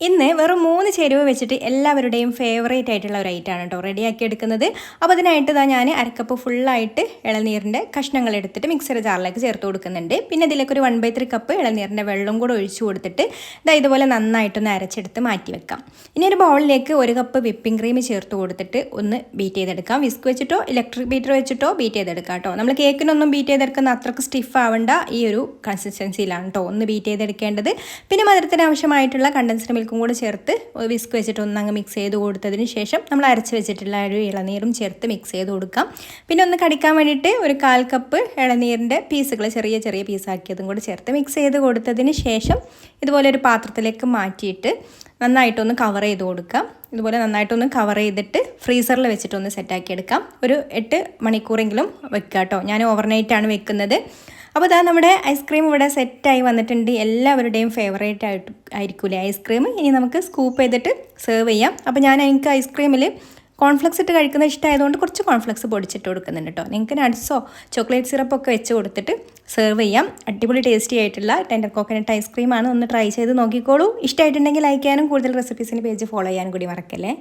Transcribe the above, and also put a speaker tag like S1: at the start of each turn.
S1: ഇന്ന് വെറും 3 ചേരുവ വെച്ചിട്ട് എല്ലാവരുടെയും ഫേവറേറ്റ് ആയിട്ടുള്ള ഒരു ഐറ്റമാണ് കേട്ടോ റെഡിയാക്കി എടുക്കുന്നത്. അപ്പോൾ അതിനായിട്ട് ഞാൻ അരക്കപ്പ് ഫുള്ളായിട്ട് ഇളനീരിൻ്റെ കഷ്ണങ്ങൾ എടുത്തിട്ട് മിക്സറി ജാറിലേക്ക് ചേർത്ത് കൊടുക്കുന്നുണ്ട്. പിന്നെ ഇതിലേക്ക് ഒരു 1/3 കപ്പ് ഇളനീരിൻ്റെ വെള്ളം കൂടെ ഒഴിച്ചു കൊടുത്തിട്ട് ഇതുപോലെ നന്നായിട്ടൊന്ന് അരച്ചെടുത്ത് മാറ്റി വെക്കാം. ഇനി ഒരു ബൗളിലേക്ക് 1 കപ്പ് വിപ്പിംഗ് ക്രീം ചേർത്ത് കൊടുത്തിട്ട് ഒന്ന് ബീറ്റ് ചെയ്തെടുക്കാം. വിസ്ക് വെച്ചിട്ടോ ഇലക്ട്രിക് ബീറ്റർ വെച്ചിട്ടോ ബീറ്റ് ചെയ്തെടുക്കാം കേട്ടോ. നമ്മൾ കേക്കിനൊന്നും ബീറ്റ് ചെയ്തെടുക്കുന്ന അത്രക്ക് സ്റ്റിഫ് ആവേണ്ട ഈ ഒരു കൺസിസ്റ്റൻസിയിലാണ് കേട്ടോ ഒന്ന് ബീറ്റ് ചെയ്തെടുക്കേണ്ടത്. പിന്നെ മധുരത്തിന് ആവശ്യമായിട്ടുള്ള കണ്ടൻസ്ഡ് മിൽക്കും കൂടെ ചേർത്ത് വിസ്ക് വെച്ചിട്ട് ഒന്നങ്ങ് മിക്സ് ചെയ്ത് കൊടുത്തതിന് ശേഷം നമ്മൾ അരച്ച് വെച്ചിട്ടുള്ള ഒരു ഇളനീരും ചേർത്ത് മിക്സ് ചെയ്ത് കൊടുക്കാം. പിന്നെ ഒന്ന് കടിക്കാൻ വേണ്ടിയിട്ട് ഒരു 1/4 കപ്പ് ഇളനീരിൻ്റെ പീസുകൾ ചെറിയ ചെറിയ പീസാക്കിയതും കൂടെ ചേർത്ത് മിക്സ് ചെയ്ത് കൊടുത്തതിന് ശേഷം ഇതുപോലെ ഒരു പാത്രത്തിലേക്ക് മാറ്റിയിട്ട് നന്നായിട്ടൊന്ന് കവർ ചെയ്ത് കൊടുക്കാം. ഇതുപോലെ നന്നായിട്ടൊന്ന് കവർ ചെയ്തിട്ട് ഫ്രീസറിൽ വെച്ചിട്ടൊന്ന് സെറ്റാക്കി എടുക്കാം. ഒരു 8 മണിക്കൂറെങ്കിലും വെക്കുക കേട്ടോ. ഞാൻ ഓവർനൈറ്റാണ് വെക്കുന്നത്. അപ്പോൾ ഇതാ നമ്മുടെ ഐസ്ക്രീം ഇവിടെ സെറ്റായി വന്നിട്ടുണ്ട്. എല്ലാവരുടെയും ഫേവറേറ്റ് ആയിരിക്കൂലേ ഐസ്ക്രീം. ഇനി നമുക്ക് സ്കൂപ്പ് ചെയ്തിട്ട് സെർവ് ചെയ്യാം. അപ്പോൾ എനിക്ക് ഐസ്ക്രീമിൽ കോൺഫ്ലെക്സ് ഇട്ട് കഴിക്കുന്നത് ഇഷ്ടമായതുകൊണ്ട് കുറച്ച് കോൺഫ്ലെക്സ് പൊടിച്ചിട്ട് കൊടുക്കുന്നുണ്ട് കേട്ടോ. നിങ്ങൾക്ക് നട്ട്സോ ചോക്ലേറ്റ് സിറപ്പൊക്കെ വെച്ച് കൊടുത്തിട്ട് സെർവ് ചെയ്യാം. അടിപൊളി ടേസ്റ്റി ആയിട്ടുള്ള ടെൻഡർ കോക്കനട്ട് ഐസ്ക്രീമാണ്. ഒന്ന് ട്രൈ ചെയ്ത് നോക്കിക്കോളൂ. ഇഷ്ടമായിട്ടുണ്ടെങ്കിൽ ലൈക്ക് ചെയ്യാനും കൂടുതൽ റെസിപ്പീസിന് പേജ് ഫോളോ ചെയ്യാനും കൂടി മറക്കല്ലേ.